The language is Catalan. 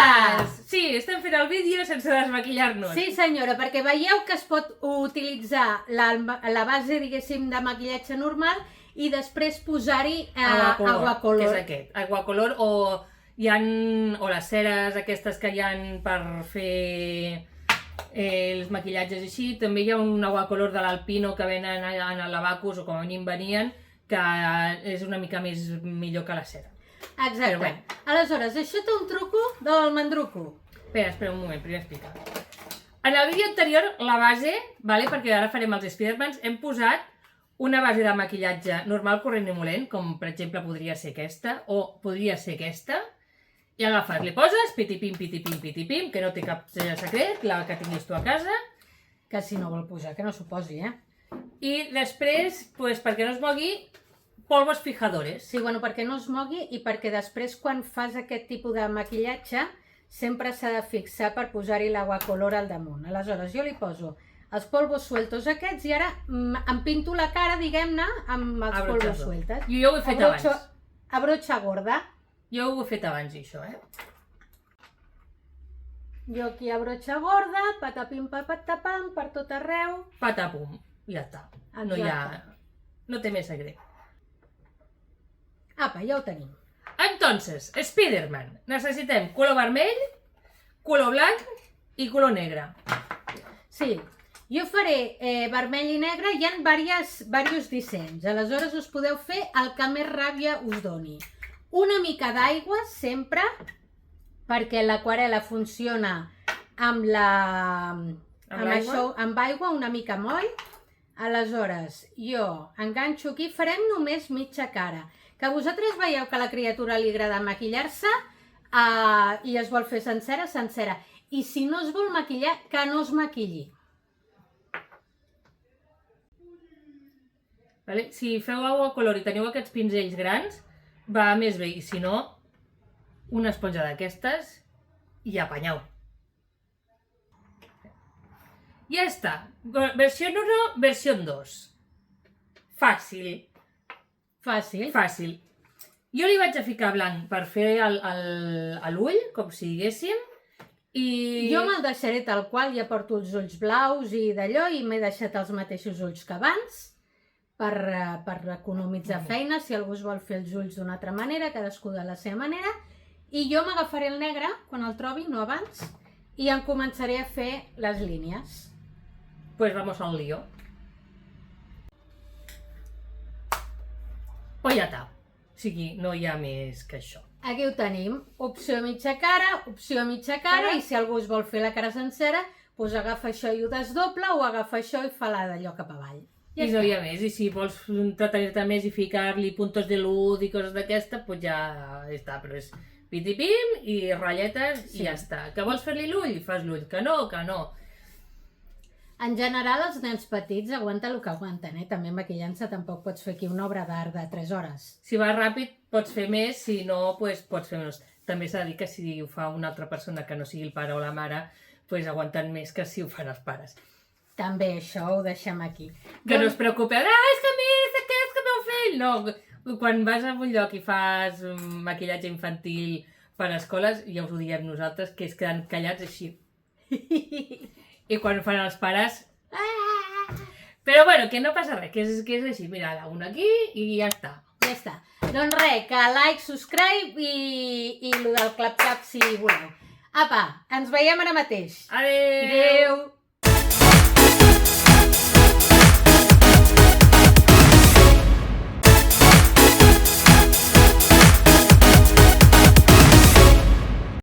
bones! Sí, estem fent el vídeo sense desmaquillar-nos. Sí, senyora, perquè veieu que es pot utilitzar la base, diguéssim, de maquillatge normal i després posar-hi aguacolor. Que és aquest. Aguacolor o les ceres aquestes que hi ha per fer els maquillatges així. També hi ha un aguacolor de l'Alpino que venen en el Lavacus, o com a mínim venien, que és una mica millor que la cera. Exacte. Bé. Aleshores, això té un truco del mandruco. Espera un moment, primer explica. En el vídeo anterior, la base, perquè ara farem els Spidermans, hem posat una base de maquillatge normal, corrent i molent, com per exemple podria ser aquesta, o podria ser aquesta, i agafes, li poses, pitipim, pitipim, pitipim, que no té cap secret, la que tinguis tu a casa. Que si no vol posar, que no s'ho posi, I després, perquè no es mogui, polvos fijadores. Sí, bueno, perquè no es mogui i perquè després quan fas aquest tipus de maquillatge sempre s'ha de fixar per posar-hi l'aguacolor al damunt. Aleshores, jo li poso els polvos sueltos aquests i ara em pinto la cara, diguem-ne, amb els polvos sueltos. Jo ho he fet abans. A brocha gorda. Jo ho he fet abans, això, Jo aquí a brocha gorda, patapim, patapam, per tot arreu. Patapum, ja està. No té més secret. Apa, ja ho tenim. Entonces, Spiderman. Necessitem color vermell, color blanc i color negre. Sí, jo faré vermell i negre, hi ha diversos dissenys. Aleshores us podeu fer el que més ràbia us doni. Una mica d'aigua, sempre, perquè l'aquarel·la funciona amb aigua, una mica moll. Aleshores, jo enganxo aquí, farem només mitja cara. Que vosaltres veieu que a la criatura li agrada maquillar-se i es vol fer sencera, sencera. I si no es vol maquillar, que no es maquilli. Si feu aguacolor i teniu aquests pinzells grans, va més bé. I si no, una esponja d'aquestes i apanyau. Ja està. Versió 1, versió 2. Fàcil. Fàcil. Jo li vaig a ficar blanc per fer l'ull, com si diguéssim. Jo me'l deixaré tal qual, ja porto els ulls blaus i d'allò, i m'he deixat els mateixos ulls que abans, per economitzar feina, si algú es vol fer els ulls d'una altra manera, cadascú de la seva manera. I jo m'agafaré el negre, quan el trobi, no abans, i em començaré a fer les línies. Pues vamos al lío. O ja està. O sigui, no hi ha més que això. Aquí ho tenim. Opció mitja cara, i si algú es vol fer la cara sencera, doncs agafa això i ho desdobla, o agafa això i fa d'allò cap avall. I no hi ha més. I si vols entretenir-te més i ficar-li puntos de luz i coses d'aquesta, doncs ja està. Però és pitipim i ratlletes i ja està. Que vols fer-li l'ull? Fas l'ull. Que no, que no. En general, els nens petits aguanten el que aguanten, També maquillant-se tampoc pots fer aquí una obra d'art de 3 hores. Si va ràpid, pots fer més, si no, pots fer menys. També s'ha de dir que si ho fa una altra persona que no sigui el pare o la mare, aguanten més que si ho fan els pares. També això ho deixem aquí. Que no es preocupeu, és que mira, és que meu fill! No, quan vas a un lloc i fas maquillatge infantil per a escoles, ja us ho diem nosaltres, que es queden callats així. I quan fan els pares... Però bueno, que no passa res, que és així. Mira, una aquí i ja està. Ja està. Doncs res, que like, subscribe i el del clap-clap si voleu. Apa, ens veiem ara mateix. Adéu!